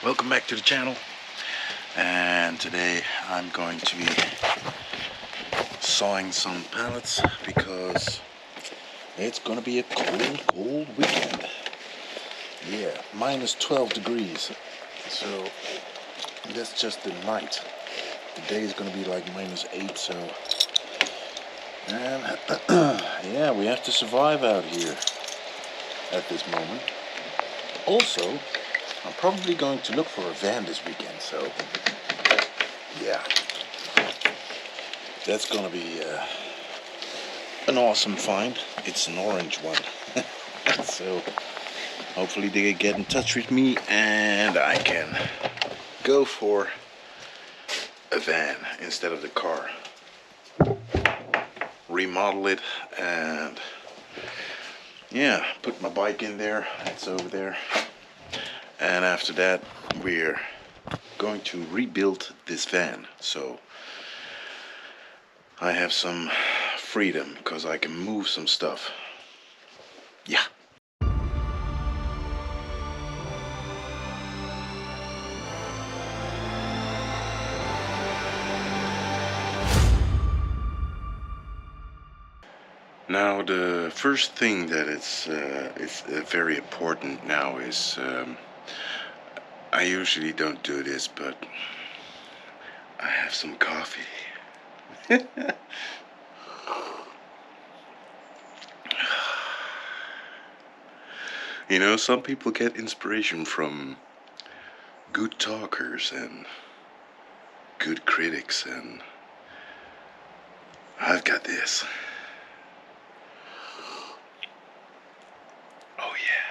Welcome back to the channel, and today I'm going to be sawing some pallets because it's gonna be a cold weekend. Yeah, minus 12 degrees, so that's just the night. The day is gonna be like minus 8, so and yeah, we have to survive out here at this moment. Also, I'm probably going to look for a van this weekend, so yeah, that's gonna be an awesome find. It's an orange one. So hopefully they get in touch with me and I can go for a van instead of the car. Remodel it and yeah, put my bike in there. It's over there. And after that, we're going to rebuild this van. So I have some freedom because I can move some stuff. Yeah. Now the first thing that is very important now is I usually don't do this, but I have some coffee. You know, some people get inspiration from good talkers and good critics, and I've got this. Oh yeah.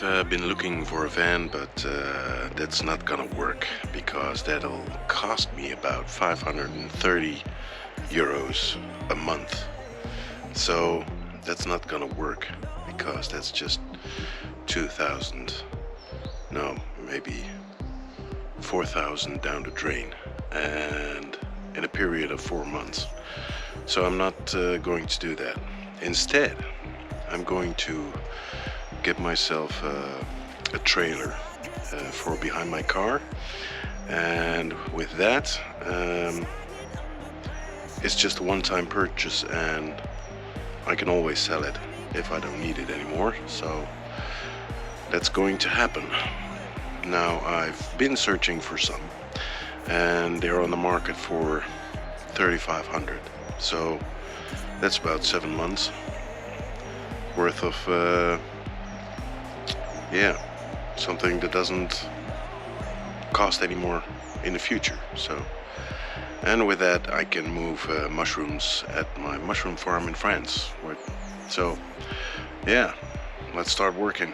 I've been looking for a van, but that's not gonna work because that'll cost me about 530 euros a month. So that's not gonna work because that's just 2,000, no, maybe 4,000 down the drain, and in a period of 4 months. So I'm not going to do that. Instead, I'm going to get myself a trailer for behind my car, and with that it's just a one-time purchase and I can always sell it if I don't need it anymore. So that's going to happen. Now I've been searching for some and they're on the market for 3,500, so that's about 7 months worth of yeah, something that doesn't cost any more in the future. So, and with that I can move mushrooms at my mushroom farm in France. So yeah, let's start working.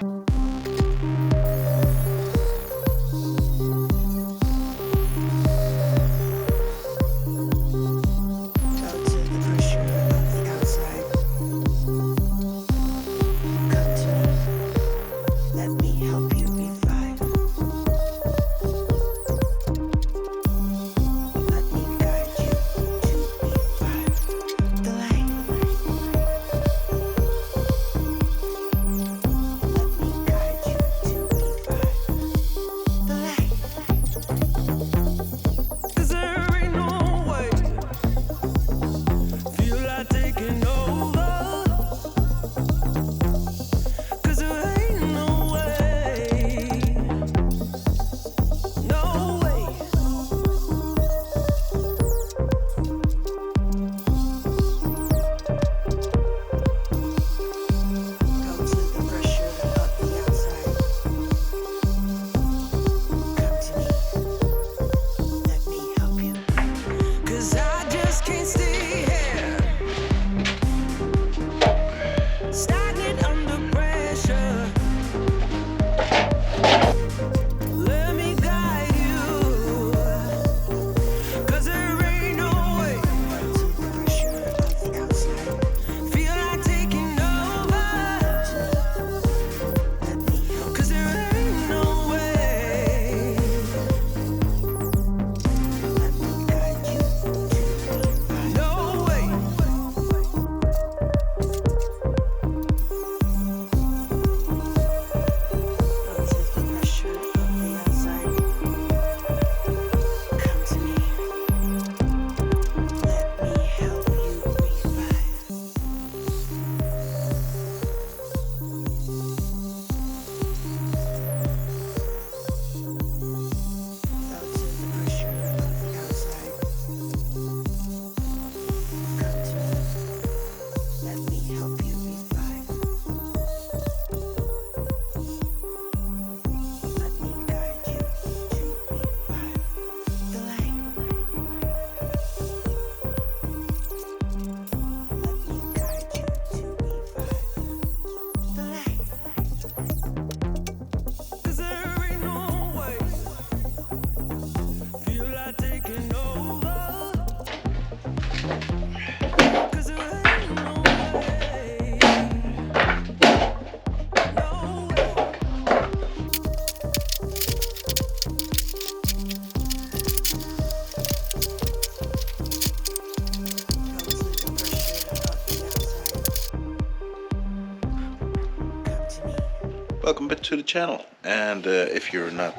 welcome back to the channel. And if you're not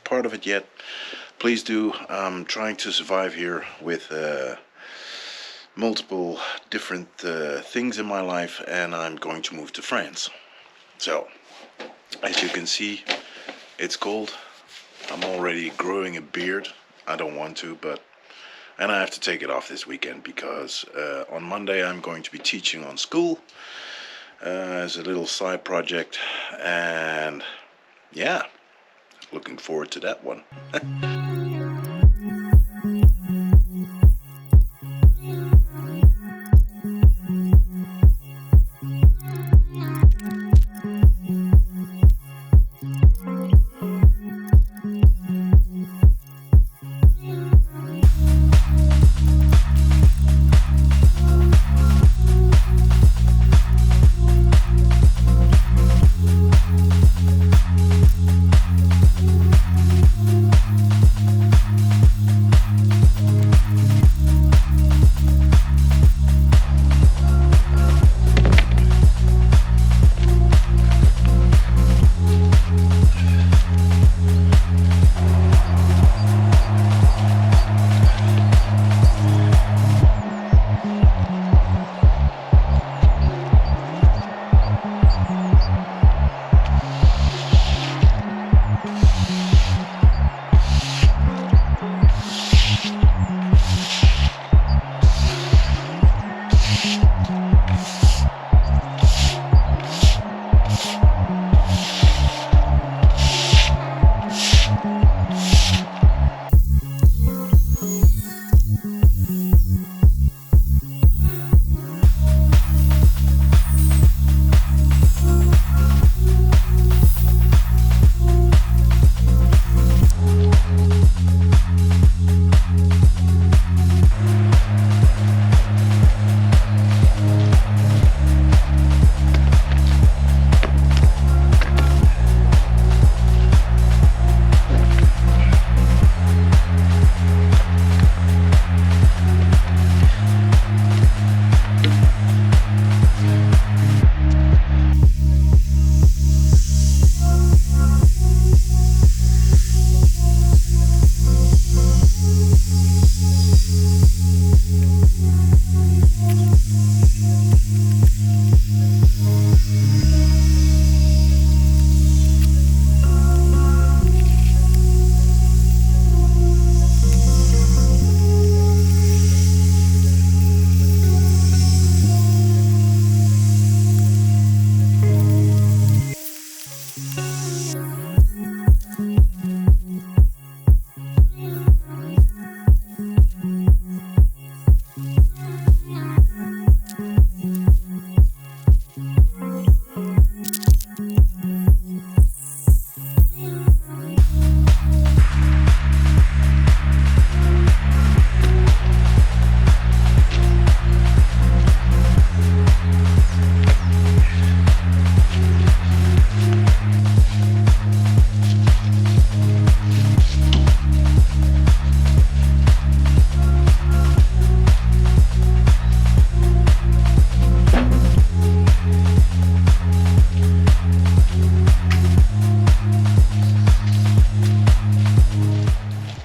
part of it yet, please do. I'm trying to survive here with multiple different things in my life, and I'm going to move to France. So, as you can see, it's cold. I'm already growing a beard. I don't want to, and I have to take it off this weekend because on Monday I'm going to be teaching on school as a little side project, and yeah, looking forward to that one.